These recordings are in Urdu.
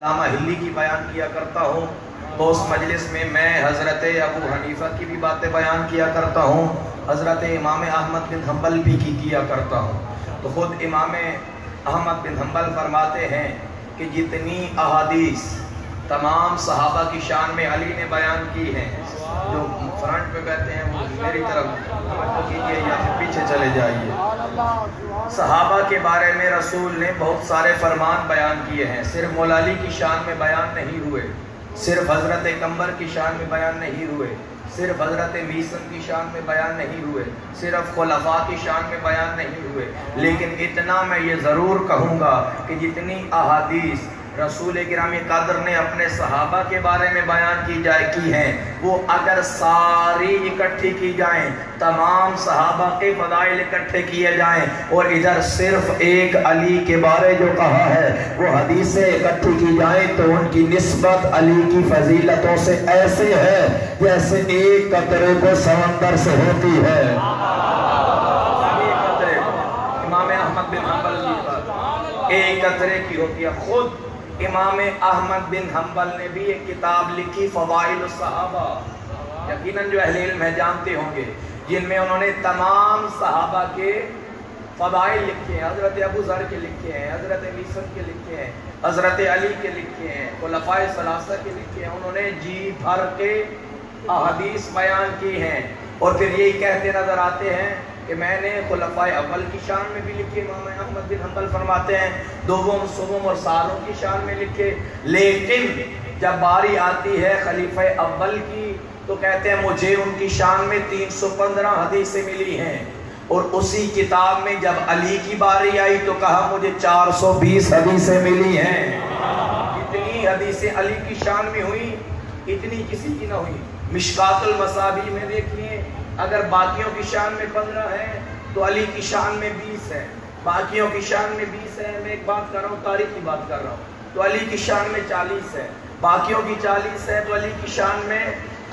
علامہ ہلی کی بیان کیا کرتا ہوں، تو اس مجلس میں میں حضرت ابو حنیفہ کی بھی باتیں بیان کیا کرتا ہوں، حضرت امام احمد بن حنبل بھی کی کیا کرتا ہوں۔ تو خود امام احمد بن حنبل فرماتے ہیں کہ جتنی احادیث تمام صحابہ کی شان میں علی نے بیان کی ہیں، جو فرنٹ پہ بیٹھے ہیں وہ میری طرف توجہ کیجیے یا پھر پیچھے چلے جائیے۔ صحابہ کے بارے میں رسول نے بہت سارے فرمان بیان کیے ہیں، صرف مولا علی کی شان میں بیان نہیں ہوئے، صرف حضرت قمبر کی شان میں بیان نہیں ہوئے، صرف حضرت میسن کی شان میں بیان نہیں ہوئے، صرف خلفاء کی شان میں بیان نہیں ہوئے، لیکن اتنا میں یہ ضرور کہوں گا کہ جتنی احادیث رسول گرامی قدر نے اپنے صحابہ کے بارے میں بیان کی ہیں، وہ اگر ساری اکٹھی کی جائیں، تمام صحابہ کے فضائل اکٹھے کیے جائیں، اور ادھر صرف ایک علی کے بارے جو کہا ہے وہ حدیثیں اکٹھی کی جائیں، تو ان کی نسبت علی کی فضیلتوں سے ایسے ہے جیسے ایک قطرے کو سمندر سے ہوتی ہے۔ ایک قطرے امام احمد بن حنبل کی ایک قطرے کی ہوتی ہے۔ خود امام احمد بن حنبل نے بھی ایک کتاب لکھی، فضائل الصحابہ، یقیناً جو اہل علم ہے جانتے ہوں گے، جن میں انہوں نے تمام صحابہ کے فضائل لکھے ہیں، حضرت ابو ذر کے لکھے ہیں، حضرت میسن کے لکھے ہیں، حضرت علی کے لکھے ہیں، خلفائے ثلاثہ کے لکھے ہیں، انہوں نے جی بھر کے احادیث بیان کی ہیں، اور پھر یہی کہتے نظر آتے ہیں کہ میں نے خلفائے اول کی شان میں بھی لکھے، امام احمد بن حنبل فرماتے ہیں، دوم سوم اور سالوں کی شان میں لکھے، لیکن جب باری آتی ہے خلیفہ اول کی تو کہتے ہیں مجھے ان کی شان میں 315 حدیثیں ملی ہیں، اور اسی کتاب میں جب علی کی باری آئی تو کہا مجھے 420 حدیثیں ملی ہیں۔ اتنی حدیثیں علی کی شان میں ہوئی، اتنی کسی کی نہ ہوئی۔ مشکات المصابیح میں دیکھیے، اگر باقیوں کی شان میں 15 ہے تو علی کی شان میں 20 ہے، باقیوں کی شان میں 20 ہے، میں ایک بات کر رہا ہوں، تاریخ کی بات کر رہا ہوں، تو علی کی شان میں 40 ہے، باقیوں کی 40 ہے تو علی کی شان میں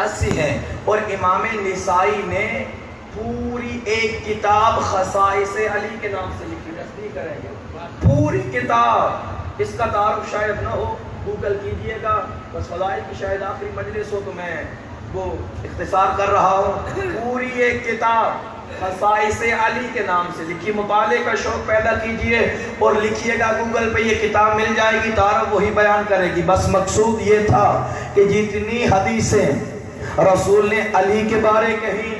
80 ہے۔ اور امام نسائی نے پوری ایک کتاب خصائص علی کے نام سے لکھی، تصدیق کریں گے، پوری کتاب، اس کا تعارف شاید نہ ہو، گوگل کیجئے گا، بس فضائل کی شاید آخری مجلس ہو تو میں وہ اختصار کر رہا ہوں، پوری ایک کتاب خصائص علی کے نام سے لکھی۔ مطالعے کا شوق پیدا کیجئے اور لکھیے گا گوگل پہ، یہ کتاب مل جائے گی، تعارف وہی بیان کرے گی۔ بس مقصود یہ تھا کہ جتنی حدیثیں رسول نے علی کے بارے کہی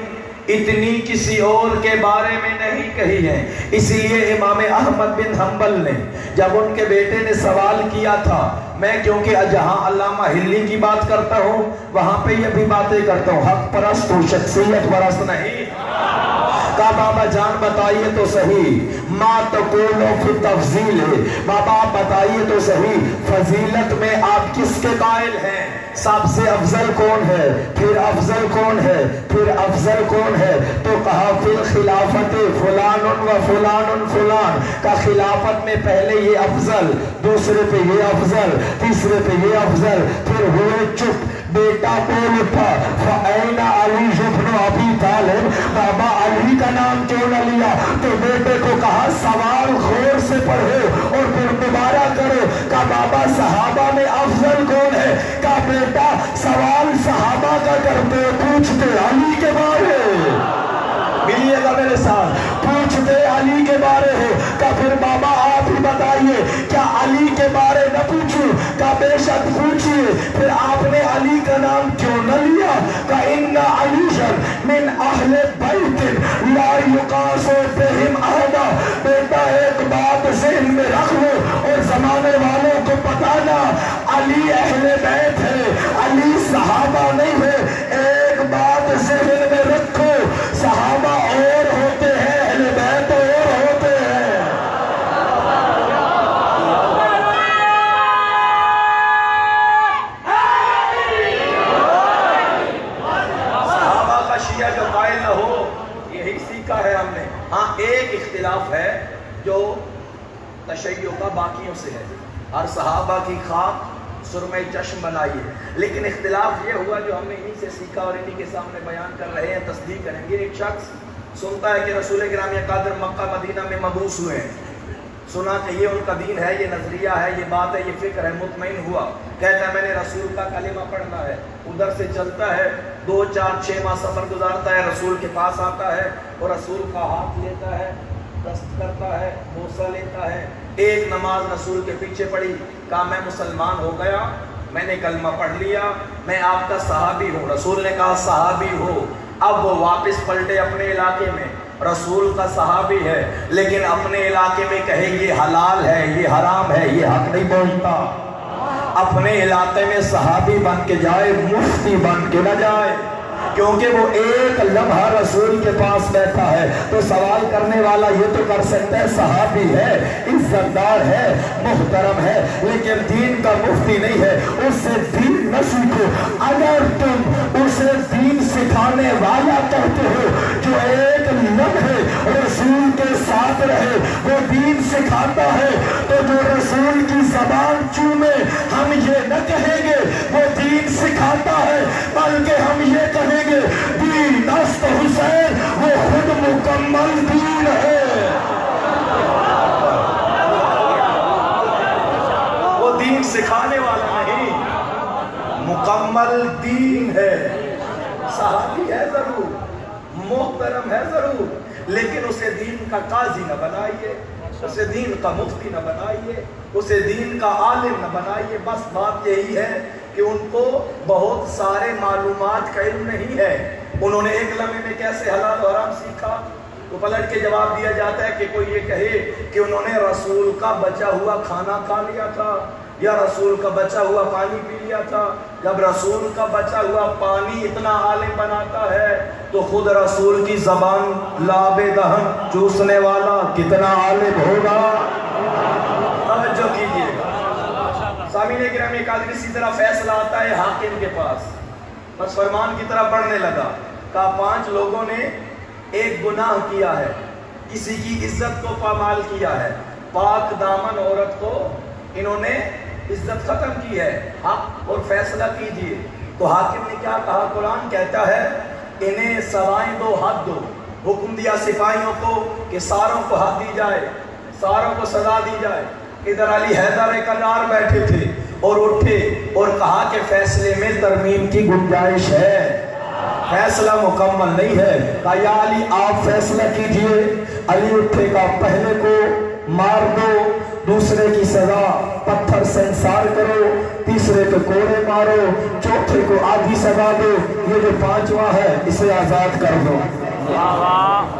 اتنی کسی اور کے بارے میں نہیں کہی ہے۔ اسی لیے امام احمد بن حنبل نے جب ان کے بیٹے نے سوال کیا تھا، میں کیونکہ جہاں علامہ ہلی کی بات کرتا ہوں وہاں پہ یہ بھی باتیں کرتا ہوں، حق پرست ہوں، شخصیت پرست نہیں، کہا بابا جان بتائیے تو صحیح، ما تقولو فی تفضیل ہے، بابا آپ بتائیے تو صحیح، فضیلت میں آپ کس کے قائل ہیں؟ سب سے افضل کون ہے، پھر افضل کون ہے، پھر افضل کون ہے؟ تو کہا پھر خلافت فلان و فلان فلان، کا خلافت میں پہلے یہ افضل، دوسرے پہ یہ افضل، تیسرے پہ یہ افضل، پھر ہوئے چپ۔ بیٹا بول اٹھا، فَأَيْنَ عَلِيُّ بْنُ أَبِي طَالِبٍ، بابا علی کا نام کیوں نہ لیا؟ تو بیٹے کو کہا سوال غور سے پڑھو اور پھر دوبارہ کرو۔ کہا بابا صحابہ میں افضل کون ہے؟ کہا بیٹا سوال صحابہ کا کرتے پوچھتے علی کے بارے، ملیے گا میرے ساتھ، پوچھتے علی کے بارے ہو۔ کہا پھر بابا آپ ہی بتائیے کیا علی کے بارے نہ پوچھوں؟ کہا بے شک پوچھئے۔ پھر آپ نے علی کا نام کیوں نہ لیا؟ کہا ان علیٰ من اہل بیت لا یقاس بہم احدا، بیٹا ایک بات ذہن میں رکھ لو اور زمانے والوں کو بتانا، علی اہل بیت ہے، علی صحابہ نہیں ہے۔ ایک بات ذہن میں رکھو، صحابہ اور ہوتے ہیں، اہل بیت اور ہوتے ہیں۔ صحابہ کا شیعہ جو قائل نہ ہو، یہی سیکھا ہے ہم نے۔ ہاں ایک اختلاف ہے جو تشیع کا باقیوں سے ہے، ہر صحابہ کی خاک سرمہ چشم بنائی ہے، لیکن اختلاف یہ ہوا جو ہم نے انہی سے سیکھا اور انہی کے سامنے بیان کر رہے ہیں، تصدیق کریں گے۔ ایک شخص سنتا ہے کہ رسول گرامی قادر مکہ مدینہ میں مبعوث ہوئے ہیں، سنا کہ یہ ان کا دین ہے، یہ نظریہ ہے، یہ بات ہے، یہ فکر ہے، مطمئن ہوا، کہتا ہے میں نے رسول کا کلمہ پڑھنا ہے، ادھر سے چلتا ہے 2 4 6 ماہ سفر گزارتا ہے، رسول کے پاس آتا ہے اور رسول کا ہاتھ لیتا ہے، دست کرتا ہے، بوسہ لیتا ہے، ایک نماز رسول کے پیچھے پڑھی، کہا میں مسلمان ہو گیا، میں نے کلمہ پڑھ لیا، میں آپ کا صحابی ہوں۔ رسول نے کہا صحابی ہو۔ اب وہ واپس پلٹے اپنے علاقے میں، رسول کا صحابی ہے لیکن اپنے علاقے میں کہے یہ حلال ہے، یہ حرام ہے، یہ حق نہیں بولتا۔ اپنے علاقے میں صحابی بن کے جائے، مفتی بن کے نہ جائے، کیونکہ وہ ایک لمحہ رسول کے پاس بیٹھا ہے تو سوال کرنے والا یہ تو کر سکتا ہے صحابی ہے، عزتدار ہے، محترم ہے، لیکن دین کا مفتی نہیں ہے، اس سے دین نہ سیکھو۔ اگر تم اسے دین سکھانے والا کہتے ہو جو ایک لمحے رسول کے ساتھ رہے، وہ دین سکھاتا ہے، تو جو رسول کی زبان چومے ہم یہ نہ کہیں گے وہ دین سکھاتا ہے، بلکہ ہم یہ کہیں گے دین است حسین، وہ خود مکمل دین ہے، وہ دین سکھانے والا نہیں، مکمل دین ہے۔ صحابی ہے ضرور، محترم ہے ضرور، لیکن اسے دین کا قاضی نہ بنائیے، اسے دین کا مفتی نہ بنائیے، اسے دین کا عالم نہ بنائیے۔ بس بات یہی ہے کہ ان کو بہت سارے معلومات کا علم نہیں ہے، انہوں نے ایک لمحے میں کیسے حلال و حرام سیکھا۔ تو پلٹ کے جواب دیا جاتا ہے کہ کوئی یہ کہے کہ انہوں نے رسول کا بچا ہوا کھانا کھا لیا تھا یا رسول کا بچا ہوا پانی پی لیا تھا۔ جب رسول کا بچا ہوا پانی اتنا عالم بناتا ہے تو خود رسول کی زبان لاب دہن چوسنے والا کتنا عالم ہوگا۔ توجہ کیجئے گا سامعین گرامی، ایک آدمی اسی طرح فیصلہ آتا ہے حاکم کے پاس، بس فرمان کی طرح بڑھنے لگا، کہا 5 لوگوں نے ایک گناہ کیا ہے، کسی کی عزت کو پامال کیا ہے، پاک دامن عورت کو انہوں نے عزت ختم کی ہے، حق اور فیصلہ کیجئے۔ تو حاکم نے کیا کہا؟ قرآن کہتا ہے انہیں سزائیں دو، حد دو۔ حکم دیا سپاہیوں کو کہ ساروں کو حد دی جائے، ساروں کو سزا دی جائے۔ ادھر علی حیدر کرار بیٹھے تھے اور اٹھے اور کہا کہ فیصلے میں ترمیم کی گنجائش ہے، فیصلہ مکمل نہیں ہے۔ کہا یا علی آپ فیصلہ کیجئے۔ علی اٹھے، کہا پہلے کو مار دو، دوسرے کی سزا پتھر سے انسار کرو، تیسرے کو کوڑے مارو، چوتھے کو آدھی سزا دو، یہ جو 5واں ہے اسے آزاد کر دو۔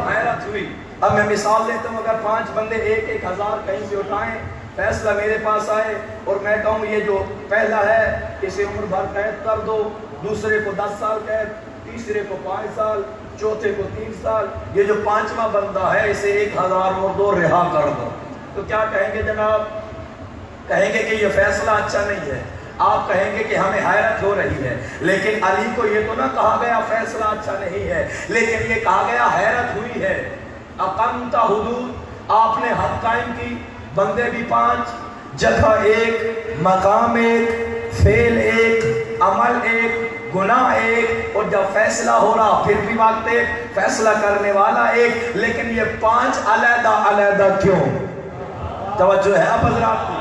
حیرت ہوئی۔ اب میں مثال لیتا ہوں، اگر 5 بندے 1,000 کہیں سے اٹھائیں، فیصلہ میرے پاس آئے اور میں کہوں یہ جو پہلا ہے اسے عمر بھر قید کر دو، دوسرے کو 10 سال قید، تیسرے کو 5 سال، چوتھے کو 3 سال، یہ جو 5واں بندہ ہے اسے 1,000 اور 2 رہا کر دو، تو کیا کہیں گے جناب؟ کہیں گے کہ یہ فیصلہ اچھا نہیں ہے، آپ کہیں گے کہ ہمیں حیرت ہو رہی ہے، لیکن علی کو یہ تو نہ کہا گیا فیصلہ اچھا نہیں ہے، لیکن یہ کہا گیا حیرت ہوئی ہے۔ اقمت حدود، آپ نے حد قائم کی، بندے بھی 5، جگہ 1، مقام 1، فعل 1، عمل 1، گناہ 1، اور جب فیصلہ ہو رہا پھر بھی وقت 1، فیصلہ کرنے والا 1، لیکن یہ 5 علیحدہ علیحدہ کیوں؟ توجہ ہے اب حضرات؟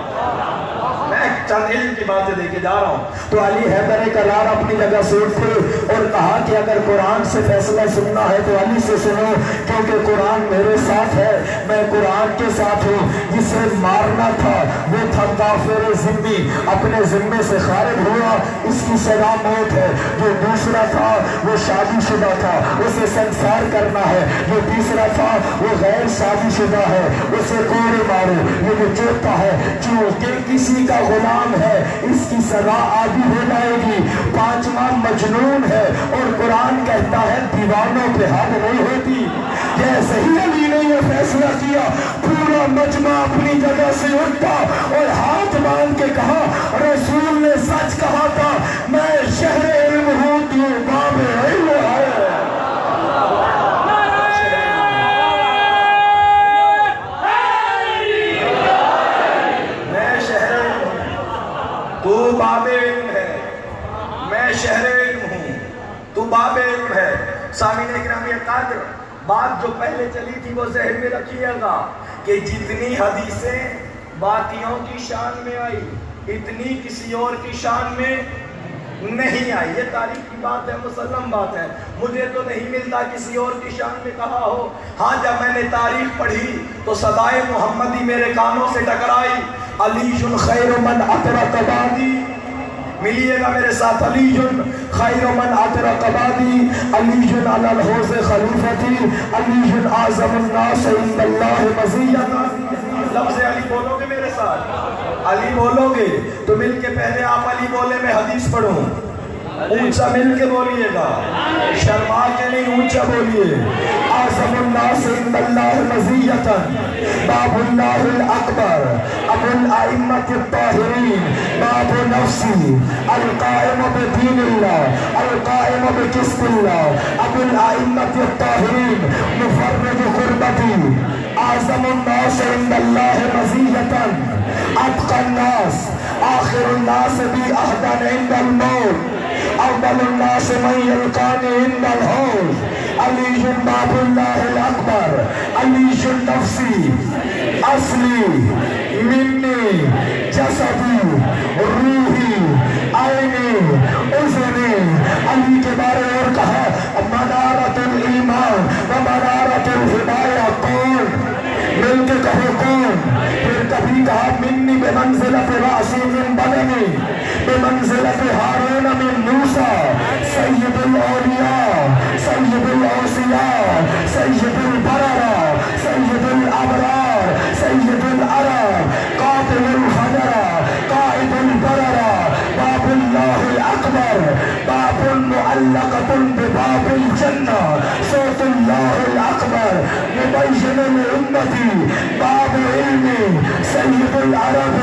میں چند علم کی باتیں دے کے جا رہا ہوں۔ تو علی حیدر کرار اپنی جگہ سے اٹھے اور کہا کہ اگر قرآن سے فیصلہ سننا ہے تو علی سے سنو، کیونکہ قرآن میرے ساتھ ہے، میں قرآن کے ساتھ ہوں۔ جسے مارنا تھا وہ تھا کافر ذمہ، اپنے ذمے سے خارج ہوا، اس کی سزا موت ہے۔ جو دوسرا تھا وہ شادی شدہ تھا، اسے سنسار کرنا ہے۔ جو تیسرا تھا وہ غیر شادی شدہ ہے، اسے کوڑے مارو۔ یہ جو چوتھا ہے چونکہ کسی کا غلام ہے، اس کی سزا آدھی ہو جائے گی۔ 5واں مجنون ہے، اور قرآن کہتا ہے دیوانوں پہ حد نہیں ہوتی۔ جیسے ہی علی نے یہ فیصلہ کیا، پورا مجمع اپنی جگہ سے اٹھا اور ہاتھ باندھ کے کہا رسول نے سچ کہا تھا، میں شہر علم ہوں، تو باب علم ہے۔ تو باب علم ہے، میں شہر علم ہوں، تو باب علم ہے۔ سامعین اکرامی قدر، بات جو پہلے چلی تھی وہ ذہن میں رکھیے گا کہ جتنی حدیثیں باقیوں کی شان میں آئی اتنی کسی اور کی شان میں نہیں آئی. یہ تاریخ کی بات ہے، مسلم بات ہے. مجھے تو نہیں ملتا کسی اور کی شان میں کہا ہو. ہاں جب میں نے تاریخ پڑھی تو صدائے محمدی میرے کانوں سے ٹکرائی. علی خیر من اطرق بعدی، ملیے گا میرے ساتھ. علی خیر من اطرق بعدی، علی علی الحوض خلیفتی، علی اعظم الناس عند اللہ مزیتا. لفظ علی بولو گے میرے ساتھ؟ علی بولو گے تو مل کے پہلے آپ علی بولے میں حدیث پڑھوں. اونچا مل کے بولیے گا، شرما کے نہیں، اونچا بولیے. اعظم الناس عند اللہ مزیتا، باب اللہ الاکبر، ابو الائمۃ الطاہرین، باب نفسی، القائم بدین اللہ، القائم بقسط اللہ، ابو الائمۃ الطاہرین، مفرد قربتی، اعظم الناس عند اللہ مزیتا، اتقى الناس، آخر الناس بی عہدا عند الموت، اول الناس من یلقانی عند الحوض. علی باب اللہ الاکبر، علی نفسی، اصلی، منی، جسدی، روحی، عینی، اذنی. علی کے بارے اور کہا منارۃ الایمان و منارۃ الہدایہ. کون؟ مل کے کہو کون؟ پھر کبھی کہا منی بمنزلت راسی من بدنی، بمنزلت ہارون من موسیٰ، سید الاولیاء، سید الاوصیاء، سید البررہ، سید الابرار، سید العرب، قاتل الحجرہ، قائد البررہ، باب اللہ الاکبر، باب معلقۃ بباب الجنہ، صوت اللہ الاکبر، مبین الامتی، باب علمی، سید العرب،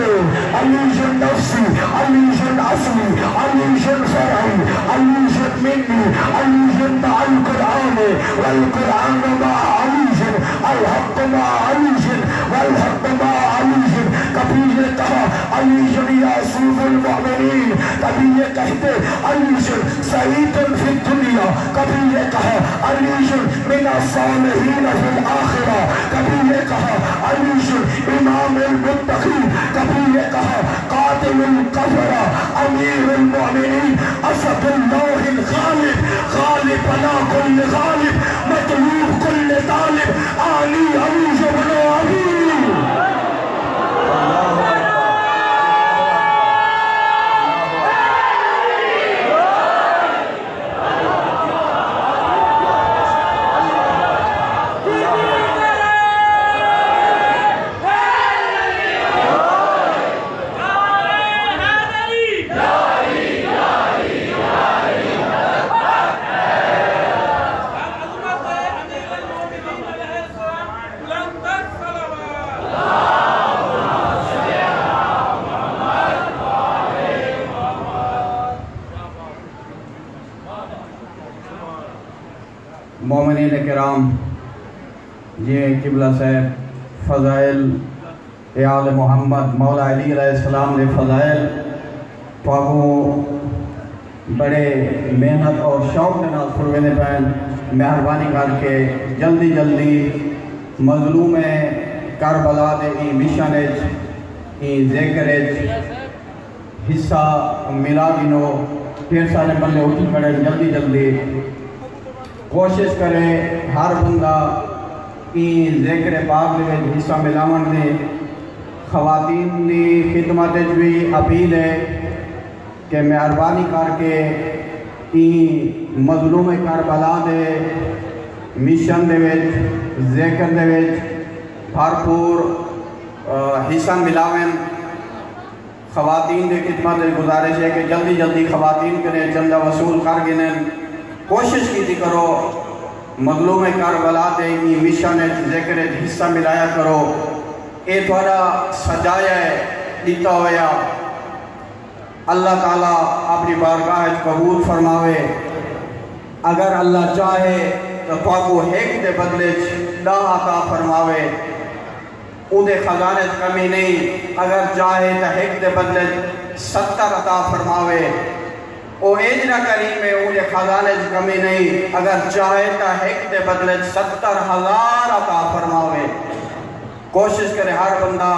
علی نفسی، علی اصلی، علی فرعی، علی منی، علی مع القرآن والقرآن مع علی، الحق مع علی والحق مع علی. کبھی یہ کہا علی یاسوف المؤمنین، کبھی یہ کہتے علی سعید فی الدنیا، کبھی یہ کہا علی من الصالحین فی الآخرہ، کبھی یہ کہا علی امام المتقین، کبھی یہ کہا قاتل الکفرہ، امیر المؤمنین، اسد اللہ الغالب، غالب علی کل غالب، مطلوب کل طالب، علی علی بن علی. مومنین کرام، یہ قبلہ صاحب فضائل آل محمد مولا علی علیہ السلام نے فضائل پاکو بڑے محنت اور شوق کے نال فرمینے پہن. مہربانی کر کے جلدی جلدی مظلوم کربلا دے ای مشنج ای ذکرج حصہ ملا گنو. پھر سارے بندے اٹھی کھڑے جلدی جلدی کوشش کرے ہر بندہ این ذکر پاک دے حصہ ملاون دے. خواتین دی خدمت بھی اپیل ہے کہ مہربانی کر کے این مظلوم کربلا دے مشن دے وچ ذکر دے وچ بھرپور حصہ ملاون. خواتین دی خدمت گزارش ہے کہ جلدی جلدی خواتین کرے چندہ وصول کر گنن. کوشش کی کرو مظلوم کربلا دے کی مشن ذکر حصہ ملایا کرو. اے تھوڑا سجایا ہے دیتا ہویا. اللہ تعالیٰ اپنی بارگاہ قبول فرماوے. اگر اللہ چاہے تو پاکو ایک دے بدلے 10 عطا فرماوے. اودے خزانے کمی نہیں. اگر چاہے تو ایک دے بدلے 70 عطا فرماوے. او ایجنا کریم ہے اونجے خزانے کمی نہیں. اگر چاہے تا ایک دے بدلے 70,000 عطا فرماوے. کوشش کرے ہر بندہ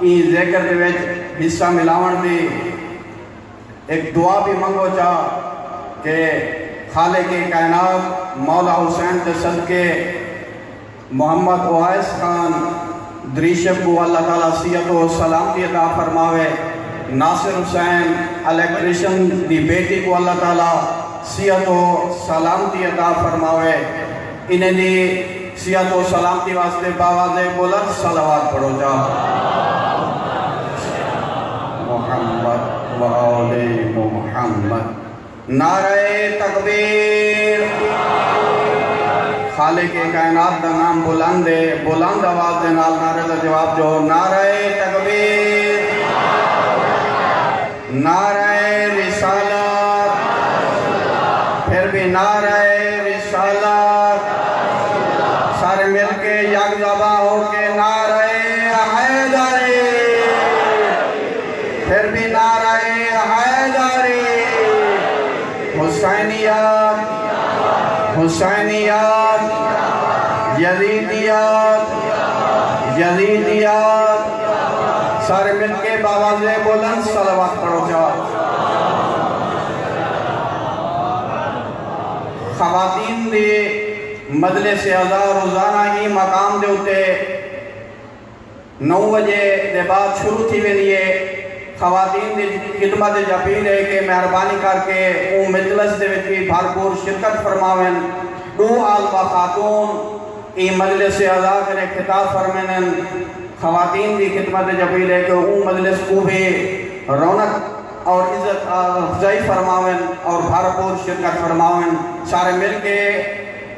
ای ذکر دے وچ حصہ ملاون دی ایک دعا بھی منگو چاہ کہ خالق کائنات مولا حسین کے صدقے محمد اویس خان دریشب کو اللہ تعالیٰ صحت و سلامتی عطا فرماوے، ناصر حسین الیکٹریشن دی بیٹی کو اللہ تعالیٰ صحت و سلامتی عطا فرماوے، انہیں دی صحت و سلامتی واسطے باواز بلند صلوات پڑھو جا محمد و آل محمد۔ نعرہ تکبیر، خالق کائنات دا نام بلند ہے، بلند آواز دے نال نعرہ دا جواب جو نعرہ تکبیر، نعرہ رسالت، پھر بھی نعرہ رسالت، سارے مل کے یک زبان ہو کے نعرہ حیدری، پھر بھی نعرہ حیدری، حسینیات حسینیات یزیدیات یزیدیات، سارے مل کے باواز بلند صلوات پڑھو جا۔ خواتین دے مجلس اعزا روزانہ ہی مقام دے ہوتے 9 بجے دے بعد شروع تھی ویلیے، خواتین دی خدمت جپیل ہے کہ مہربانی کر کے اون مجلس دے وچ بھی بھرپور شرکت فرماویں، دو عالمہ خاتون ای مجلس اعزا کرے خطاب فرمائیں، خواتین دی خدمت جپیل ہے کہ اون مجلس کو بھی رونق اور عزت افزائی فرماویں اور بھرپور شرکت فرماویں، سارے مل کے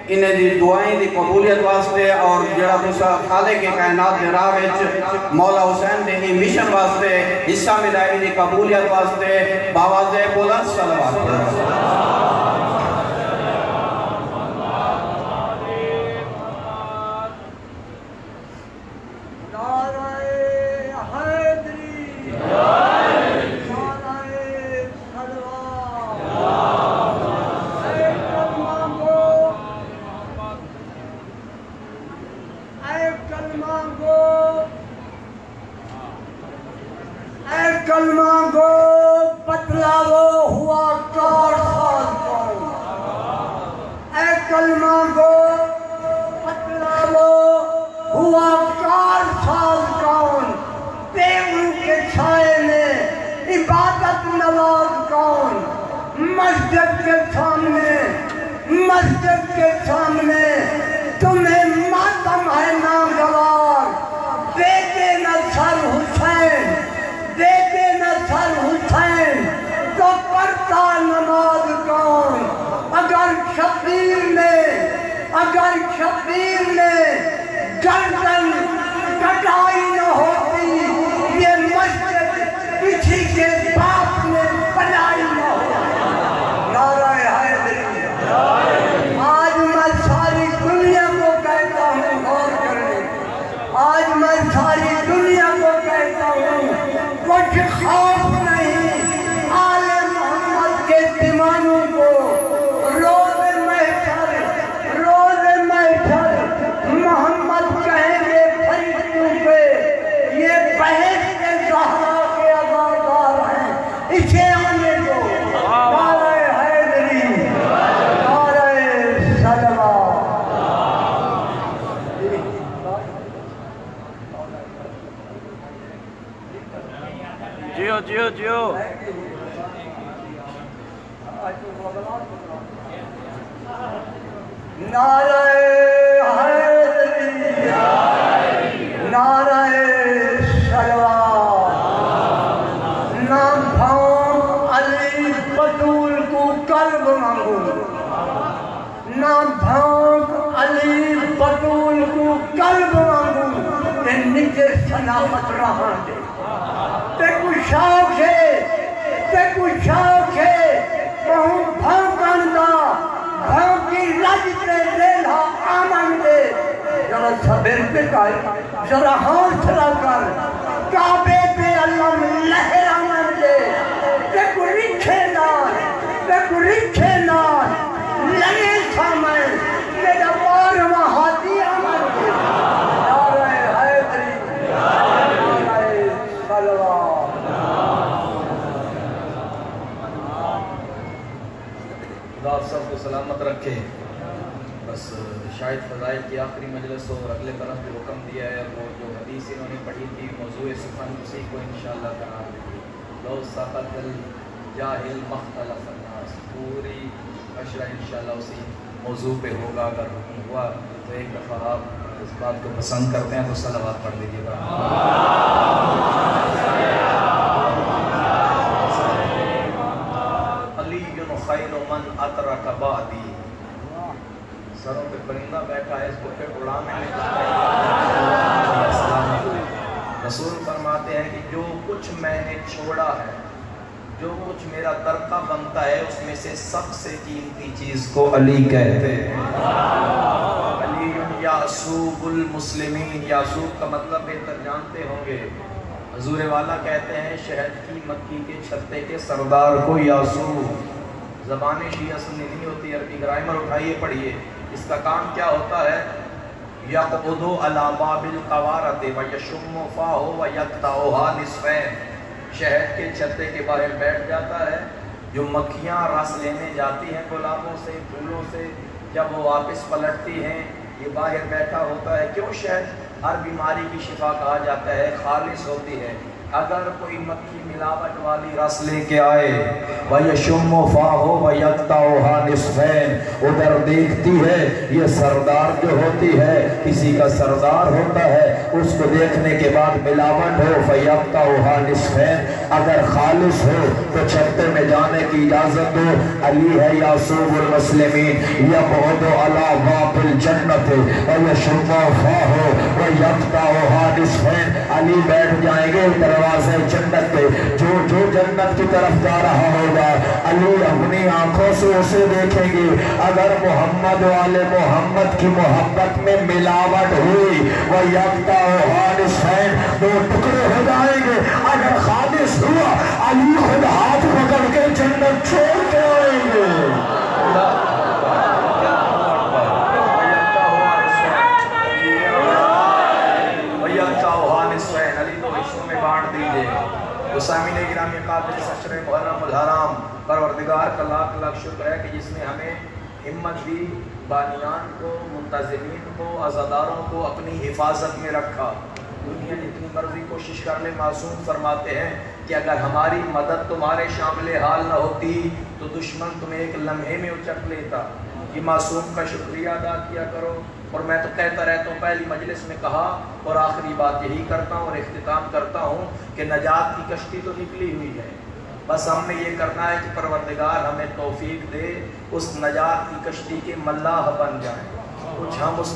انہیں دی دعائیں دی قبولیت واسطے اور جڑا دوسرا خالق کائنات دے راہ وچ مولا حسین دے ہی مشن واسطے حصہ ملائی دی قبولیت واسطے باواز بلند صلوات پڑھو۔ کلمہ گو بتلاو ہوا 4 سال کون، اے کلمہ گو بتلاو ہوا 4 سال کون، پہ ان کے چھائے میں عبادت نواز کون، مسجد کے سامنے تمہیں ماتم ہے ناگوار، دیکھے نہ سر حسین، دیکھے نہ سر حسین تو پڑھتا نماز کون، اگر شبیر نے گردن کٹائی نہ ہوتی یہ مسجد کسی کے باپ نے بنائی نہ ہوتی۔ نعرہ حیدری، آج میں ساری دنیا کو کہتا ہوں غور کریں، آج میں ساری دنیا کو کہتا ہوں کچھ خوف نہیں، آل محمد کے دیوانوں کو روز محشر محمد کہیں گے فرشتوں پہ یہ بہشت زہرا کے عزادار ہیں، اسے آنے دو۔ نعرہ حیدری، نعرہ صلوات۔ جیو نعرہ حیدری، نعرہ صلوات۔ نہ بھاؤں علی بطول کو قلب مانگوں، نہ بھاؤں علی بطول کو قلب مانگوں، تے نجے شناخت رہاں دے، تے کچھ شوق ہے کہوں بھاؤں دا بھاؤں کی رج تے لیلہ آمن دے، ذرا صبر پہ کر، ذرا حوصلہ کر، کعبے پہ علم لہر آمن دے، تے کو رکھے نہ لگے سامن میرا 12واں ہاتھی آمن دے۔ نعرہ حیدری، خدا آپ سب کو سلامت رکھے. بس شاید فضائل کی آخری مجلس ہو اور اگلے طرف بھی حکم دیا ہے. وہ جو حدیث انہوں نے پڑھی تھی موضوع سخن اسی کو انشاءاللہ قرار دیں گے. لو سقط الجاہل مختلف الناس، پوری اشرا انشاءاللہ اسی موضوع پہ ہوگا. اگر حکم ہوا تو ایک دفعہ آپ اس بات کو پسند کرتے ہیں تو صلوات پڑھ لیجیے گا. علی خیر من اترک بعدی. سروں پہ پرندہ بیٹھا ہے، اس کو پھر اڑانے میں رسول فرماتے ہیں کہ جو کچھ میں نے چھوڑا ہے، جو کچھ میرا ترکہ بنتا ہے، اس میں سے سب سے قیمتی چیز کو علی کہتے ہیں. علی یعصوب المسلمین. یعصوب کا مطلب بہتر جانتے ہوں گے. حضور والا کہتے ہیں شہد کی مکھی کے چھتے کے سردار کو یعصوب. زبان شیعہ سنی نہیں ہوتی، عربی گرامر اٹھائیے پڑھیے. اس کا کام کیا ہوتا ہے؟ یقعد علی باب القوارۃ ویشم فاہ ویقطعها نصفین. شہد کے چھتے کے باہر بیٹھ جاتا ہے. جو مکھیاں رس لینے جاتی ہیں گلابوں سے، پھولوں سے، جب وہ واپس پلٹتی ہیں یہ باہر بیٹھا ہوتا ہے. کیوں؟ شہد ہر بیماری کی شفا کہا جاتا ہے، خالص ہوتی ہے. اگر کوئی مکھی ملاوٹ والی رس لے کے آئے وَيَشُمُّ فَاهُ وَيَقْطَعُهَا نِصْفَيْنِ، ادھر دیکھتی ہے یہ سردار جو ہوتی ہے، کسی کا سردار ہوتا ہے، اس کو دیکھنے کے بعد ملاوٹ ہو فَيَقْطَعُهَا نِصْفَيْنِ، اگر خالص ہو تو چھتے میں جانے کی اجازت دو. علی ہے یعصوب المسلمین. یبعد علی باب الجنت وَيَشُمُّ فَاهُ وَيَقْطَعُهَا نِصْفَيْنِ. علی بیٹھ جائیں گے دروازے جنت پہ. جو جنت کی طرف جا رہا ہوگا علی اپنی آنکھوں سے اسے دیکھیں گے. اگر محمد والے محمد کی محبت میں ملاوٹ ہوئی وہ یقطعُهَا نصفین، دو ٹکڑے ہو جائیں گے. اگر خالص ہوا علی خود ہاتھ پکڑ کے جنت چھوڑ کے آئیں گے. سامعین گرامی قابل عشر محرم الحرام، پروردگار کا لاکھ لاکھ شکر ہے کہ جس نے ہمیں ہمت دی، بانیان کو، منتظمین کو، عزاداروں کو اپنی حفاظت میں رکھا. دنیا جتنی مرضی کوشش کر لے، معصوم فرماتے ہیں کہ اگر ہماری مدد تمہارے شامل حال نہ ہوتی تو دشمن تمہیں ایک لمحے میں اچک لیتا. یہ معصوم کا شکریہ ادا کیا کرو. اور میں تو کہتا رہتا ہوں، پہلی مجلس میں کہا اور آخری بات یہی کرتا ہوں اور اختتام کرتا ہوں کہ نجات کی کشتی تو نکلی ہوئی ہے. بس ہم نے یہ کرنا ہے کہ پروردگار ہمیں توفیق دے اس نجات کی کشتی کے ملاح بن جائیں. کچھ ہم اس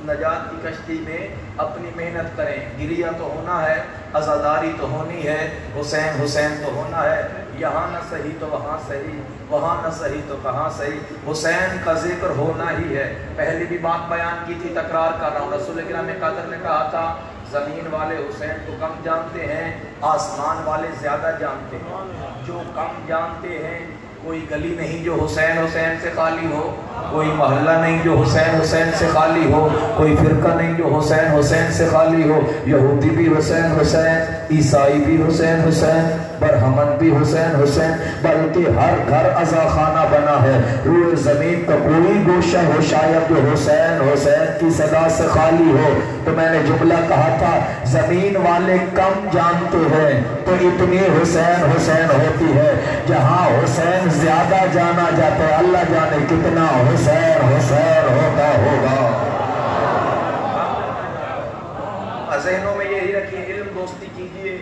نجات کی کشتی میں اپنی محنت کریں. گریہ تو ہونا ہے، عزاداری تو ہونی ہے، حسین حسین تو ہونا ہے. یہاں نہ صحیح تو وہاں صحیح، وہاں نہ صحیح تو کہاں صحیح. حسین کا ذکر ہونا ہی ہے. پہلی بھی بات بیان کی تھی، تکرار کر رہا ہوں. رسول کرام قدر نے کہا تھا زمین والے حسین کو کم جانتے ہیں، آسمان والے زیادہ جانتے ہیں. جو کم جانتے ہیں، کوئی گلی نہیں جو حسین حسین سے خالی ہو، کوئی محلہ نہیں جو حسین حسین سے خالی ہو، کوئی فرقہ نہیں جو حسین حسین سے خالی ہو. یہودی بھی حسین حسین، عیسائی بھی حسین حسین، برہمن بھی حسین حسین، بلکہ ہر گھر عزا خانہ بنا ہے. روئے زمین کا کوئی گوشہ ہو شاید جو حسین حسین کی صدا سے خالی ہو. تو میں نے جملہ کہا تھا زمین والے کم جانتے ہیں تو اتنی حسین حسین ہوتی ہے. جہاں حسین زیادہ جانا جاتا ہے اللہ جانے کتنا حسین حسین ہوتا ہوگا. ذہنوں میں یہی رکھیے، علم دوستی کیجیے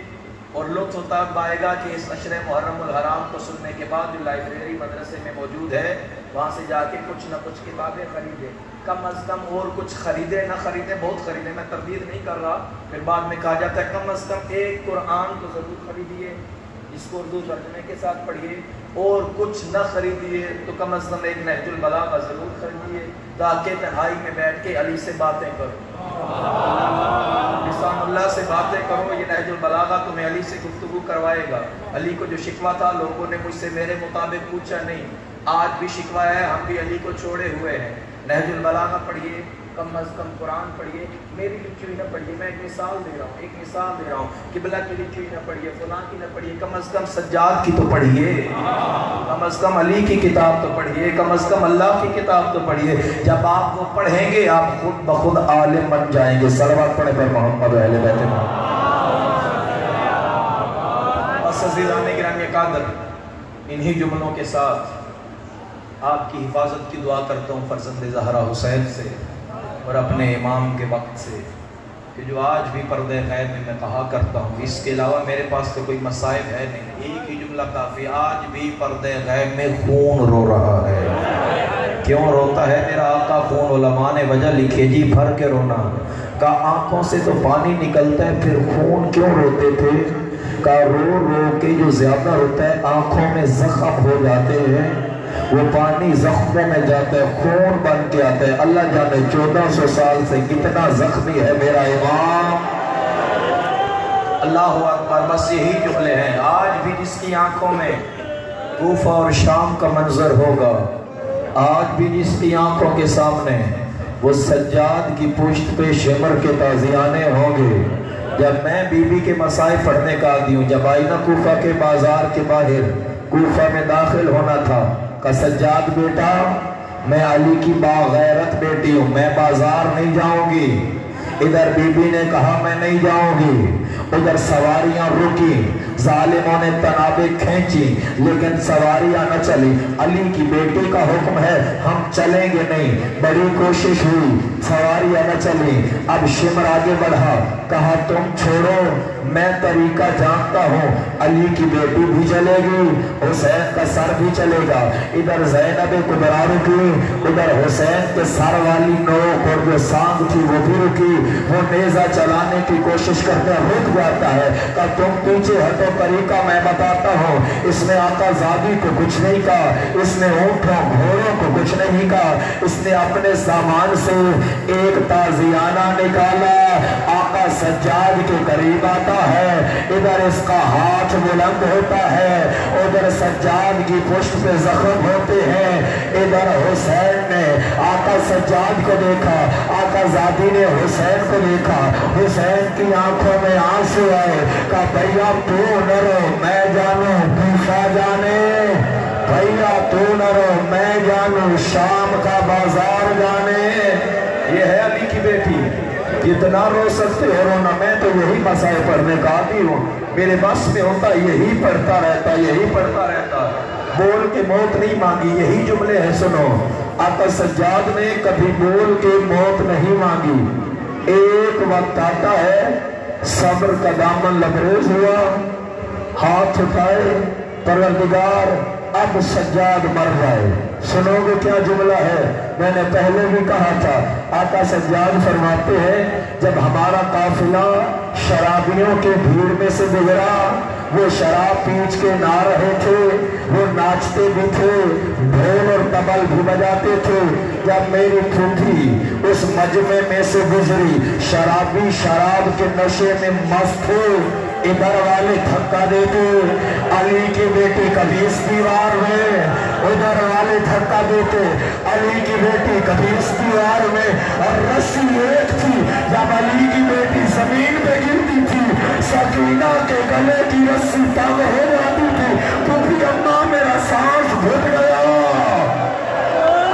اور لطف تب آئے گا کہ اس عشر محرم الحرام کو سننے کے بعد جو لائبریری مدرسے میں موجود ہے وہاں سے جا کے کچھ نہ کچھ کتابیں خریدیں. کم از کم اور کچھ خریدے نہ خریدے، بہت خریدے، میں تردید نہیں کر رہا. پھر بعد میں کہا جاتا ہے کم از کم ایک قرآن تو ضرور خریدیے جس کو اردو ترجمے کے ساتھ پڑھیے. اور کچھ نہ خریدیے تو کم از کم ایک نہج البلاغہ ضرور خریدیے تاکہ تنہائی میں بیٹھ کے علی سے باتیں کرو، لسان اللہ سے باتیں کرو. یہ نہج البلاغہ تمہیں علی سے گفتگو کروائے گا. علی کو جو شکوہ تھا لوگوں نے مجھ سے میرے مطابق پوچھا نہیں، آج بھی شکوہ ہے، ہم بھی علی کو چھوڑے ہوئے ہیں. نہج البلاغہ پڑھیے، کم از کم قرآن پڑھیے. میری لکھی ہوئی نہ پڑھیے، میں ایک مثال دے رہا ہوں. قبلہ کی لکھی ہوئی نہ پڑھیے، فلاں کی نہ پڑھیے، کم از کم سجاد کی تو پڑھیے. کم کم از کم علی کی کتاب تو پڑھیے، کم از کم اللہ کی کتاب تو پڑھیے۔ جب آپ وہ پڑھیں گے آپ خود بخود عالم بن جائیں گے۔ صلوات پڑھیں پر محمد و اہل بیت محمد۔ عزیزان گرامی قادر، انہی جملوں کے ساتھ آپ کی حفاظت کی دعا کرتا ہوں فرزند زہرا حسین سے اور اپنے امام کے وقت سے، کہ جو آج بھی پردہ غیب میں کہا کرتا ہوں، اس کے علاوہ میرے پاس تو کوئی مصائب ہے نہیں، ایک ہی جملہ کافی، آج بھی پردہ غیب میں خون رو رہا ہے۔ کیوں روتا ہے میرا آقا؟ خون علماء نے وجہ لکھے جی بھر کے رونا، کہا آنکھوں سے تو پانی نکلتا ہے پھر خون کیوں روتے تھے؟ کہا رو رو کے جو زیادہ ہوتا ہے آنکھوں میں زخم ہو جاتے ہیں، وہ پانی زخموں میں جاتا ہے، خون بن کے آتا ہے۔ اللہ جانے 1400 سال سے کتنا زخمی ہے میرا امام۔ اللہ اکبر، بس یہی جملے ہیں۔ آج بھی جس کی آنکھوں میں کوفہ اور شام کا منظر ہوگا، آج بھی جس کی آنکھوں کے سامنے وہ سجاد کی پشت پہ شمر کے تازیانے ہوں گے۔ جب میں بی بی کے مسائل پڑھنے کا عادی ہوں، جب آئی نا کوفہ کے بازار کے باہر، کوفہ میں داخل ہونا تھا، کہ سجاد بیٹا میں علی کی باغیرت بیٹی ہوں، میں بازار نہیں جاؤں گی۔ ادھر بی بی نے کہا میں نہیں جاؤں گی، ادھر سواریاں رکی، ظالموں نے تنابیں کھینچی لیکن سواریاں نہ چلی۔ علی کی بیٹی کا حکم ہے ہم چلیں گے نہیں، بڑی کوشش ہوئی، سواریاں نہ چلی۔ اب شمر آگے بڑھا، کہا تم چھوڑو میں طریقہ جانتا ہوں، علی کی بیٹی بھی چلے گی، حسین کا سر بھی چلے گا۔ ادھر زینب کبریٰ رکی، ادھر حسین کے سر والی نوک اور جو سانگ تھی وہ بھی رکی۔ وہ نیزہ چلانے کی کوشش کرتے رک جاتا ہے، کہ تم پیچھے ہٹو، طریقہ میں بتاتا ہوں۔ اس نے آقا زادی کو کچھ نہیں کہا، اس نے اونٹوں گھوڑوں کو کچھ نہیں کہا، اس نے اپنے سامان سے ایک تازیانہ نکالا، آقا سجاد کے قریب آتا ہے، ادھر اس کا ہاتھ بلند ہوتا ہے، ادھر سجاد کی پشت پہ زخم ہوتے ہیں۔ ادھر حسین نے آقا سجاد کو دیکھا، آقا زادی نے حسین کو دیکھا، حسین کی آنکھوں میں آنسو آئے، کہا بھیا تو نہ رو میں جانوں کوفہ جانے، بھیا تو نہ رو میں جانوں شام کا بازار جانے۔ یہ ہے علی کی بیٹی، جتنا رو سکتے ہو رونا، میں تو یہی مسائل پڑھنے کا عادی ہوں، میرے بس میں ہوتا یہی پڑھتا رہتا، یہی پڑھتا رہتا، بول کے موت نہیں مانگی۔ یہی جملے ہیں، سنو، آقا سجاد نے کبھی بول کے موت نہیں مانگی۔ ایک وقت آتا ہے صبر کا دامن لبریز ہوا، ہاتھ اٹھائے، پروردگار اب سجاد مر جائے۔ سنو گے کیا جملہ ہے؟ میں نے پہلے بھی کہا تھا، آقا سجاد فرماتے ہیں جب ہمارا قافلہ شرابیوں کے بھیڑ میں سے گزرا، وہ شراب پیچ کے نہ رہے تھے، وہ ناچتے بھی تھے، ڈھول اور طبل بھی بجاتے تھے۔ جب میری پھوپھی اس مجمع میں سے گزری، شرابی شراب کے نشے میں مست تھے، ادھر والے دھکا دیتے، علی کی بیٹی کبھی اس دیوار میں، ادھر والے دھکا دیتے، علی کی بیٹی کبھی اس دیوار میں، اور رسی ایک تھی، جب علی کی بیٹی زمین پہ گرتی تھی سکینہ کے گلے کی رسی تنگ ہو جاتی تھی، پھوپھی اماں میرا سانس گھٹ گیا۔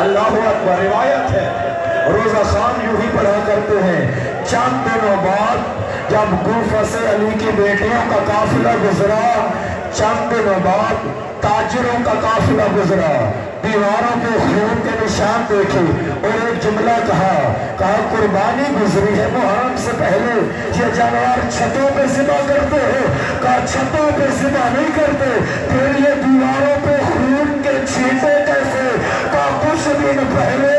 اللہ اکبر، روایت ہے روزہ خان یوں ہی پڑھا کرتے ہیں، چند دنوں بعد جب کوفہ سے علی کی بیٹیوں کا قافلہ گزرا، چند دنوں بعد تاجروں کا قافلہ گزرا، دیواروں پہ خون کے نشان دیکھے اور ایک جملہ کہا قربانی گزری ہے محرم سے پہلے، یہ جانور چھتوں پہ ذبح کرتے ہیں، کہا چھتوں پہ ذبح نہیں کرتے، پھر یہ دیواروں پہ خون کے چھینٹے کیسے؟ کہا کچھ دن پہلے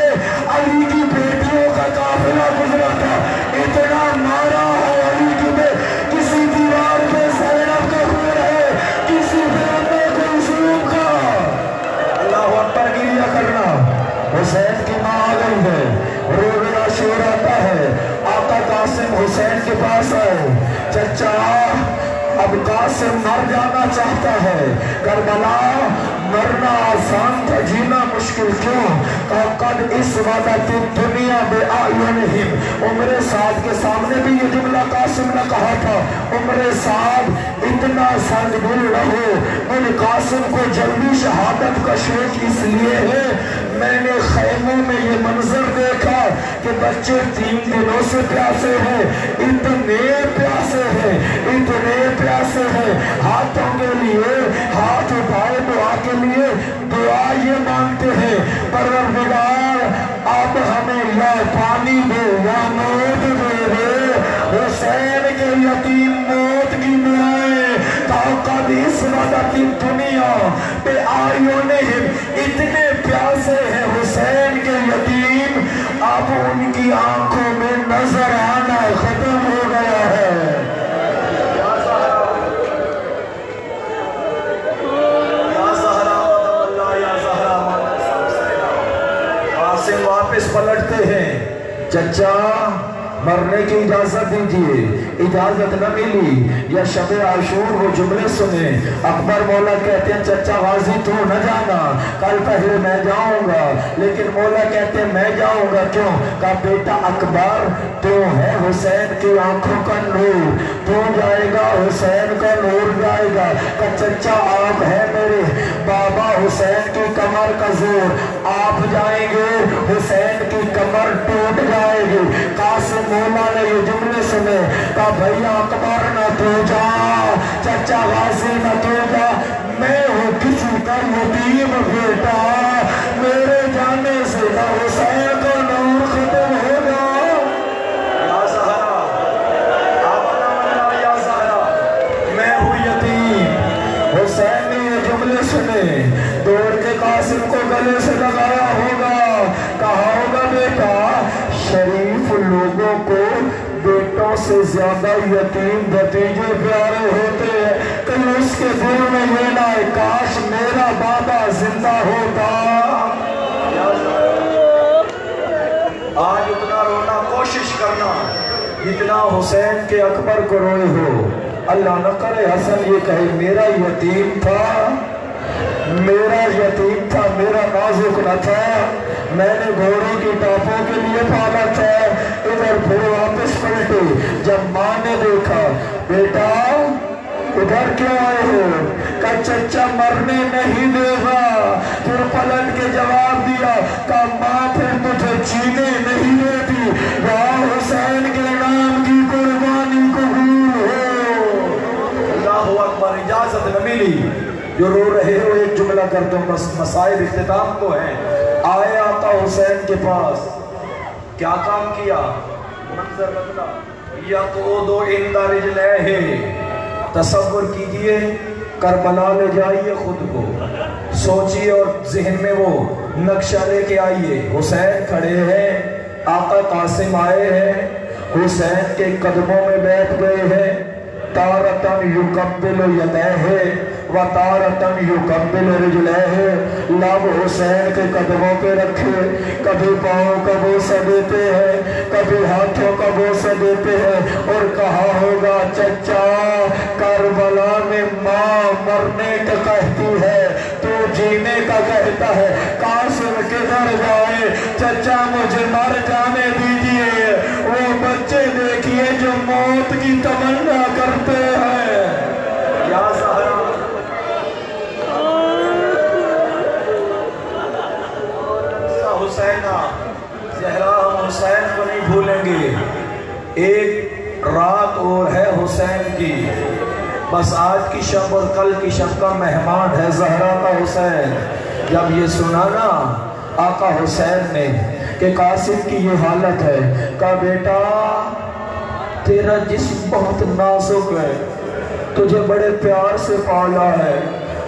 علی کی بیٹیوں کا قافلہ گزرا تھا، اتنا مارا ہے علی کی بیٹی، کسی دیوار پہ زینب کا خون ہے، کسی پہ کلثوم کا۔ اللہ اکبر، گریہ کرنا، حسین کی ماں آ گئی ہے، رونا شور آتا ہے، آقا قاسم حسین کے پاس آئے، چچا اب قاسم مر جانا چاہتا ہے، کربلا مرنا آسان تھا، جینا مشکل مشکل کیوں؟ قد اسودت الدنیا بأعینہم، عمر سعد کے سامنے بھی یہ جملہ قاسم نے کہا تھا، عمر سعد اتنا سنگ دل نہ ہو، ان قاسم کو جلدی شہادت کا شوق اس لیے ہے میں نے خیموں میں یہ منظر دیکھا کہ بچے 3 دنوں سے پیاسے ہیں، اتنے پیاسے ہیں، ہاتھوں کے لیے ہاتھ اٹھائے دعا کے لیے دعا یہ مانگتے ہیں، پروردگار اب ہمیں یا پانی دے یا موت دے، حسین کے یتیم موت کی دعائیں قد اسودت الدنیا بأعینہم، اتنے پیاسے ہیں حسین کے یتیم، اب ان کی آنکھوں میں نظر آنا ختم ہو گیا ہے۔ قاسم واپس پلٹتے ہیں، چچا مرنے کی اجازت دیجئے، اجازت نہ ملی، یا شب عاشور وہ جملے سنیں، اکبر مولا کہتے ہیں چچا غازی تو نہ جانا، کل پہلے میں جاؤں گا، لیکن مولا کہتے ہیں میں جاؤں گا، کیوں؟ کہا بیٹا اکبر تو ہے حسین کی آنکھوں کا نور، تو جائے گا حسین کا نور جائے گا، کہا چچا آپ ہے میرے بابا حسین کی کمر کا زور، آپ جائیں گے حسین کی کمر ٹوٹ جائے گی۔ قاسم مولا نے یہ جملے سنے، کہا بھیا اکبر نہ تو جا، چچا غازی نہ تو جا، میں ہوں کسی کا یتیم بیٹا، میرے جانے سے نہ حسین کا نور ختم ہوگا۔ یا زہرا اپنا ملا، یا زہرا میں ہوں یتیم۔ حسین نے یہ جملے سنے، دوڑ کے قاسم کو گلے سے لگایا ہوگا، کہا ہوگا بیٹا شریف لوگوں کو بیٹوں سے زیادہ یتیم بھتیجے پیارے ہوتے ہیں، کہیں اس کے دل میں یہ نہ ہے کاش میرا بابا زندہ ہوتا۔ آج اتنا رونا کوشش کرنا جتنا حسین کے اکبر کو روئے ہو، اللہ نہ کرے حسن یہ کہے میرا یتیم تھا، میرا نازک نہ تھا، میں نے گھوڑوں کی ٹاپوں کے لیے پالا تھا۔ ادھر پھر واپس پلٹے، جب ماں نے دیکھا بیٹا ادھر کیوں آئے ہو؟ کہا چچا مرنے نہیں دے گا، پھر پلٹ کے جواب دیا، کہا ماں پھر تجھے جینے نہیں دیتی، واہ حسین کے نام کی قربانی قبول ہو۔ اللہ اکبر، اجازت نہ ملی، جو رو رہے ہو ایک جملہ کر دوں، مسائل اختتام کو ہیں۔ آئے آقا حسین کے پاس، کیا کام کیا؟ منظر بدلا، یقعد عند رجلیہ، تصور کیجئے کربلا لے جائیے خود کو، سوچئے اور ذہن میں وہ نقشہ لے کے آئیے، حسین کھڑے ہیں، آقا قاسم آئے ہیں، حسین کے قدموں میں بیٹھ گئے ہیں، تارتن یقبل یدیہ و تارتن یقبل رجلیہ، لب حسین کے قدموں پہ رکھے، کبھی پاؤں کا بوسہ دیتے ہیں، کبھی ہاتھوں کا بوسہ دیتے ہیں، اور کہا ہوگا چچا کربلا میں ماں مرنے کا کہتی ہے تو جینے کا کہتا ہے، قاسم کدھر جائے؟ چچا مجھے مر جانے دیجئے، وہ بچے دیکھئے جو موت کی تمنا کرتے ہیں۔ یا زہرا حسینہ، زہرا ہم حسین کو نہیں بھولیں گے، ایک رات اور ہے حسین کی، بس آج کی شب اور کل کی شب کا مہمان ہے زہرا کا حسین۔ جب یہ سنا نا آقا حسین نے کہ قاسم کی یہ حالت ہے، کہا بیٹا تیرا جسم بہت نازک ہے، تجھے بڑے پیار سے پالا ہے،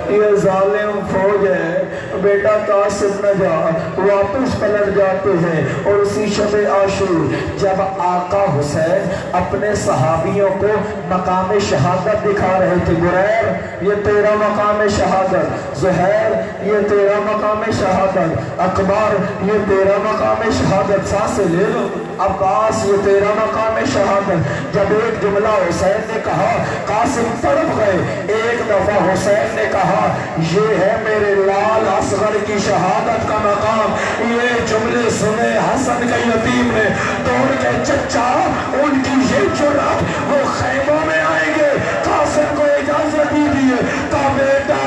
یہ ظالم فوج ہے، بیٹا قاسم نہ جا۔ واپس پلٹ جاتے ہیں، اور اسی شب عاشور جب آقا حسین اپنے صحابیوں کو مقام شہادت دکھا رہے تھے، بریر یہ تیرا مقام شہادت، زہیر یہ تیرا مقام شہادت، اکبر یہ تیرا مقام شہادت، سانسیں لے لو، عباس یہ تیرا مقام شہادت۔ جب ایک جملہ حسین نے کہا قاسم تڑپ گئے، ایک دفعہ حسین نے کہا یہ ہے میرے لال اصغر کی شہادت کا مقام۔ یہ جملے سنے حسن کے یتیم نے، دوڑ کے چچا ان کی یہ جرات، وہ خیموں میں آئیں گے، قاسم کو اجازت دیجیے، کہا بیٹا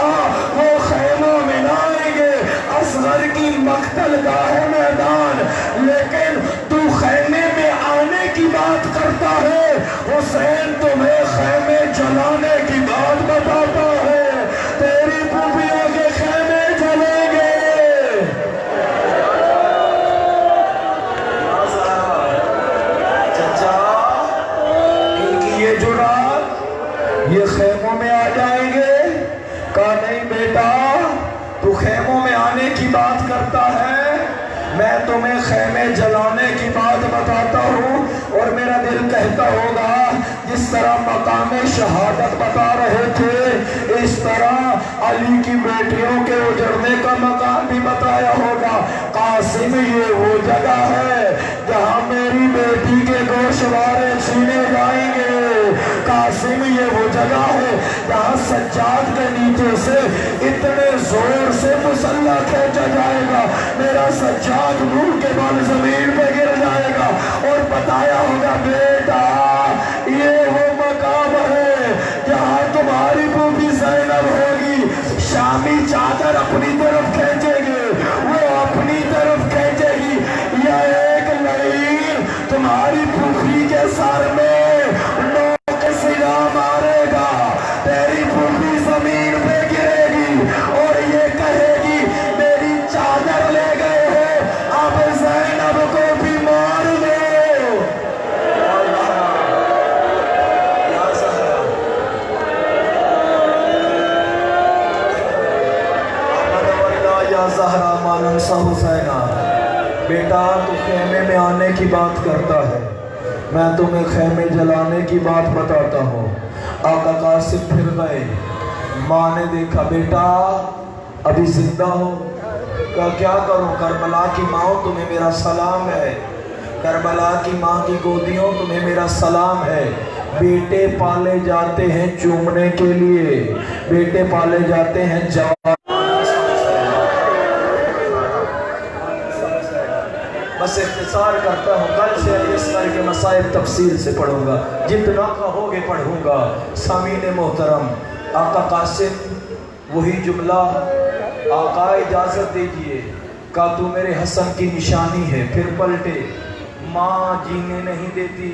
وہ خیموں میں نہ آئیں گے، اصغر کی مقتل گاہ میدان، لیکن تو خیمے میں آنے کی بات کرتا ہے، حسین تمہیں خیمے جلانے کی بات بتاتا ہے، تیری پھوپھیوں کے خیمے جلیں گے۔ چچا ان کی یہ جرات، یہ خیموں میں آ جائیں گے؟ کہا نہیں بیٹا، تو خیموں میں آنے کی بات کرتا ہے، میں تمہیں خیمے جلانے کی بات بتاتا ہوں۔ اور میرا دل کہتا ہوگا جس طرح مقام شہادت بتا رہے تھے، اس طرح علی کی بیٹیوں کے اجڑنے کا مقام بھی بتایا ہوگا۔ قاسم یہ وہ جگہ ہے جہاں میری بیٹی کے گوشوارے چھینے جائیں گے، قاسم یہ وہ جگہ ہے جہاں سجاد کے نیچے سے اتنے زور سے مسلح کھینچا جائے گا، میرا سجاد منہ کے بال زمین پہ گر جائے گا، اور بتایا ہوگا بیٹا یہ وہ مقام ہے جہاں تمہاری پھوپھی زینب ہوگی، شامی چادر اپنی طرف کھینچے گے، وہ اپنی طرف کھینچے گی، یا ایک لعین تمہاری پھوپھی کے سر میں نوک سلا مارے گا، تیری پھوپھی زمین پہ گرے گی اور یہ کہے گی میری چادر لے گئے ہیں، اب زینب کو بھی مار دو۔ یا زہرا مانن سا حسینہ، بیٹا تو خیمے میں آنے کی بات کرتا ہے، میں تمہیں خیمے جلانے کی بات بتاتا ہوں۔ آقا قاسم پھر گئے، ماں نے دیکھا بیٹا ابھی زندہ ہو، کہا کیا کروں، کربلا کی ماں تمہیں میرا سلام ہے، کربلا کی ماں کی گودیوں تمہیں میرا سلام ہے۔ بیٹے پالے جاتے ہیں چومنے کے لیے، بیٹے پالے جاتے ہیں جوان۔ بس اختصار کرتا ہوں، کل سے اس طرح کے مسائل تفصیل سے پڑھوں گا، جتنا کہو گے پڑھوں گا۔ سامعین محترم، آقا قاسم وہی جملہ، آقا اجازت دیجئے، کہا تو میرے حسن کی نشانی ہے، پھر پلٹے، ماں جینے نہیں دیتی،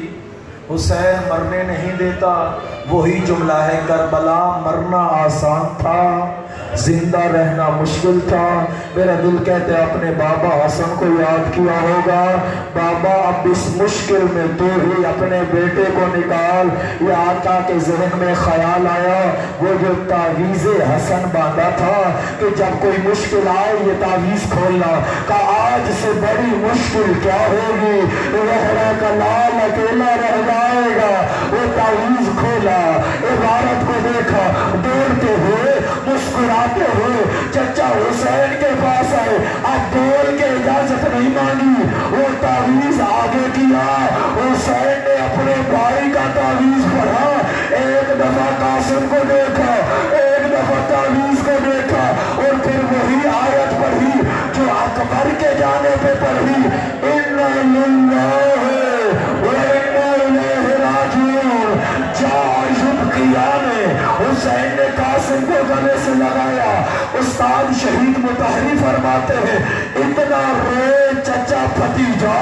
حسین مرنے نہیں دیتا، وہی جملہ ہے، کربلا مرنا آسان تھا، زندہ رہنا مشکل تھا۔ میرا دل کہتے اپنے بابا حسن کو یاد کیا ہوگا، بابا اب اس مشکل میں تو ہی اپنے بیٹے کو نکال۔ یہ آقا کے ذہن میں خیال آیا وہ جو تعویذ حسن باندھا تھا کہ جب کوئی مشکل آئے یہ تعویذ کھولنا، کہ آج سے بڑی مشکل کیا ہوگی، زہرا کا لال اکیلا رہ جائے گا۔ وہ تعویذ کھولا، عبارت کو دیکھا، دوڑتے ہوئے مسکراتے ہوئے چچا حسین کے پاس آئے، اب بول کے اجازت نہیں مانگی، وہ تعویذ آگے کیا، حسین نے اپنے بھائی کا تعویذ پڑھا، ایک دفعہ قاسم کو دیکھا، ایک دفعہ تعویذ کو دیکھا، اور پھر وہی آیت پڑھی جو اکبر کے جانے پہ پڑھی، اِنَّا لِلَّهِ وَإِنَّا إِلَيْهِ رَاجِعُونَ۔ نے حسین نے قاسم کو گلے سے لگایا، استاد شہید مطہری فرماتے ہیں اتنا روئے چچا بھتیجا،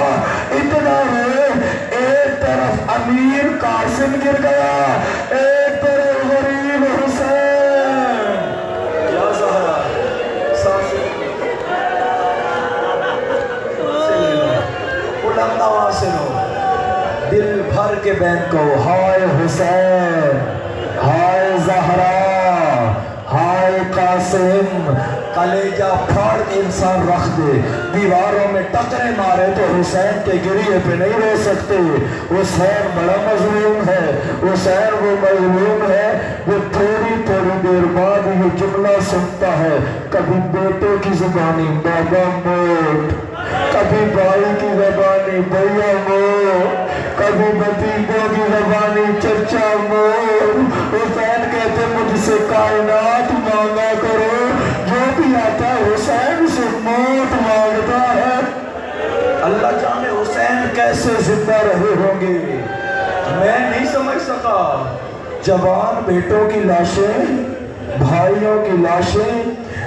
اتنا روئے، ایک طرف امیر قاسم گر گیا، ایک طرف غریب حسین۔ کیا زہرا بلند آواز سے لو، دل بھر کے بین کو، ہائے حسین، ہائے زہرا، ہائے قاسم۔ کلیجہ پھاڑ کے انسان رکھ دے، دیواروں میں ٹکرے مارے تو حسین کے گریے پہ نہیں رہ سکتے۔ حسین بڑا مظلوم ہے، حسین وہ مظلوم ہے وہ تھوڑی تھوڑی دیر بعد یہ جملہ سنتا ہے، کبھی بیٹے کی زبانی بابا موت، کبھی بھائی کی زبانی بھیا موت، کبھی بھتیجوں کی زبانی چچا موت۔ حسین کہتے مجھ سے کائنات مانگا کرو، جو بھی آتا ہے حسین موت مانگتا ہے۔ اللہ جانے حسین کیسے زندہ رہے ہوں گے، میں نہیں سمجھ سکا۔ جوان بیٹوں کی لاشیں، بھائیوں کی لاشیں،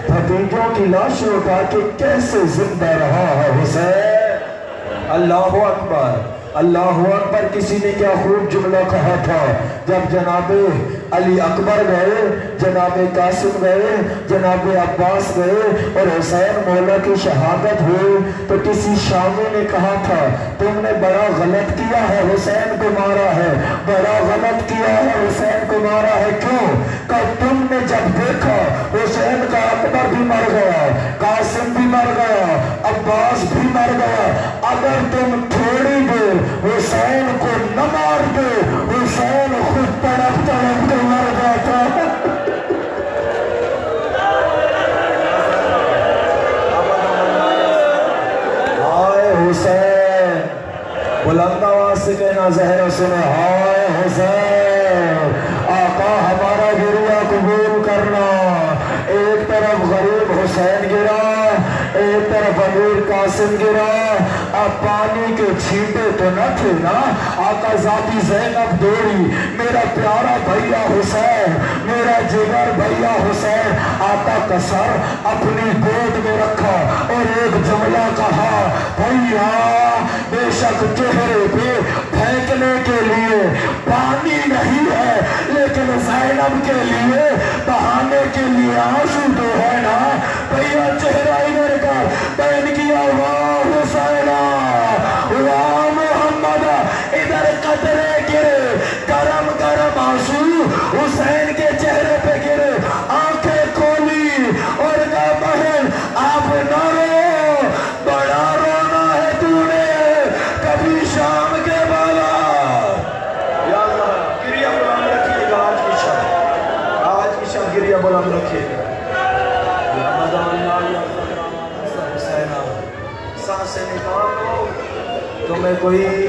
بھتیجوں کی لاشیں اٹھا کے کیسے زندہ رہا ہے حسین۔ اللہ اکبر، اللہ اکبر۔ کسی نے کیا خوب جملہ کہا تھا، جب جناب علی اکبر گئے، جناب قاسم گئے، جناب عباس گئے اور حسین مولا کی شہادت ہوئی، تو کسی شامی نے کہا تھا تم نے بڑا غلط کیا ہے، حسین کو مارا ہے، بڑا غلط کیا ہے، حسین کو مارا ہے۔ کیوں؟ کہ تم نے جب دیکھا حسین کا اکبر بھی مر گیا، قاسم بھی مر گیا، عباس بھی مر گیا، اگر تم تھوڑی دیر حسین کو نہ مار دے، حسین خود تڑپ تڑپ کے مر جاتا۔ ہائے حسین، بلند آواز سے کہنا زہرا سنے، ہائے حسین، آقا ہمارا گریہ قبول کرنا۔ ایک طرف غریب حسین گرا، ایک طرف امیر قاسم گرا، اب پانی کے چھینٹے تو نہ تھے نا، آقا ذاتی زینب دوڑی، میرا پیارا بھیا حسین، میرا جگر بھیا حسین، آقا کا سر اپنی گود میں رکھا اور ایک جملہ کہا، بھیا بے شک چہرے پہ پھینکنے کے لیے پانی نہیں ہے، لیکن زینب کے لیے بہانے کے لیے آنسو تو ہے نا۔ بھیا چہرہ ادھر کا پہن کیا، واہ حسینہ، واہ محمد، ادھر قطرے گرے، گرم گرم آنسو حسین کے چہرے پہ گرے، آنکھیں کھولی اور کہا بہن آپ نہ رو، بڑا رونا ہے تو نے کبھی شام کے بالا۔ یا اللہ گریہ بلند رکھیے گا، آج کی شب، آج کی شب گریہ بلند رکھیے گا۔ سانسیں نکال لو، تمہیں کوئی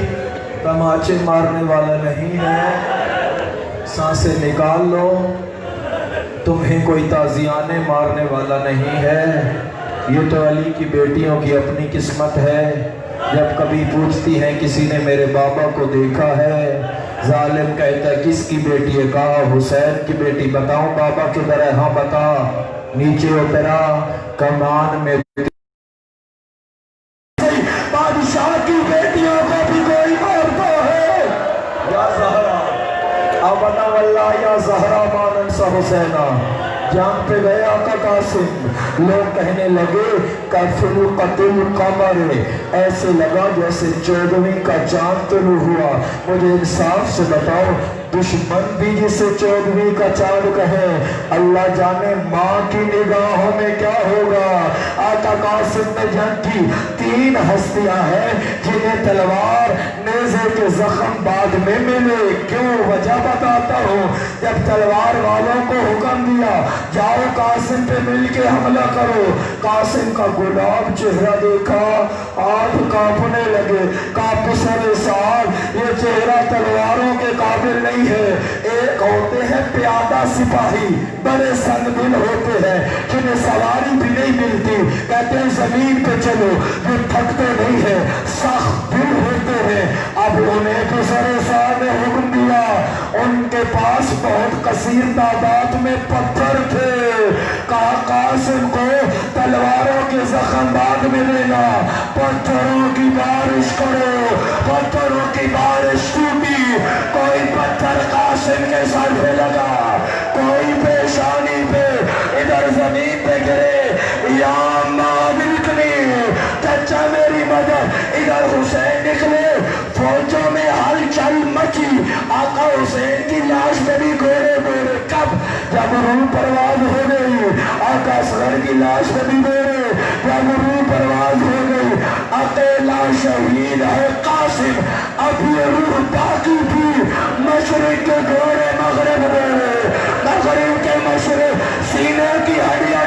تماچے مارنے والا نہیں ہے، سانسیں نکال لو، تمہیں کوئی تازیانے مارنے والا نہیں ہے۔ یہ تو علی کی بیٹیوں کی اپنی قسمت ہے، جب کبھی پوچھتی ہیں کسی نے میرے بابا کو دیکھا ہے، ظالم کہتا ہے کس کی بیٹی ہے، کہا حسین کی بیٹی، بتاؤں بابا کدھر ہے، ہاں بتا، نیچے اترا کمان میں۔ بادشاہ کی بیٹیوں کو بھی کوئی مارتا ہے، یا زہرا ابنا واللہ یا زہرا مانن سا حسینہ۔ جان پہ گئے آقا قاسم، لوگ کہنے لگے کفل قتل قمر، ایسے لگا جیسے 14ویں کا چاند طلوع ہوا۔ مجھے انصاف سے بتاؤ دشمن بھی جسے 14ویں کا چاند کہے، اللہ جانے ماں کی نگاہوں میں کیا ہوگا۔ آقا قاسم میں جنگ کی 3 ہستیاں ہیں جنہیں تلوار نیزے کے زخم بعد میں ملے، کیوں وجہ بتاتا ہوں۔ جب تلوار والوں کو حکم دیا جاؤ قاسم پہ مل کے حملہ کرو، قاسم کا گلاب چہرہ دیکھا، آج کانپنے لگے، کاپ سر سال، یہ چہرہ تلواروں کے قابل نہیں ہے۔ ایک ہوتے ہیں پیادہ سپاہی، بڑے سنگ دل ہوتے ہیں جنہیں سواری بھی نہیں ملتی، کہتے ہیں زمین پہ چلو، یہ تھکتے نہیں ہیں، سخت دل ہوتے ہیں۔ اب انہیں تو سر سال نے حکم دیا، ان کے پاس بہت کثیر تعداد میں پتھر تھے، کہا قاسم کو تلواروں کے زخم بعد میں لینا، پتھروں کی بارش کرو، پتھروں کی بارش ٹوٹی، کوئی پتھر قاسم کے سر پہ لگا، کوئی پیشانی پہ، ادھر زمین پہ گرے، یا مابلکنی چچا میری مدد، ادھر حسین نکلے، فوجوں میں ہلچل مچی، آقا حسین کی لاش میں بھی گھوڑے گھوڑے، کب جب روح پرواز ہو گئی، آقا اصغر کی لاش میں بھی گھوڑے، جب روح پرواز ہو گئی، اکیلا شہید ہے قاسم، اب یہ روح باقی تھی، مشرق کے گھوڑے مغرب گھوڑے، مغرب کے مشرق، سینے کی ہڈیاں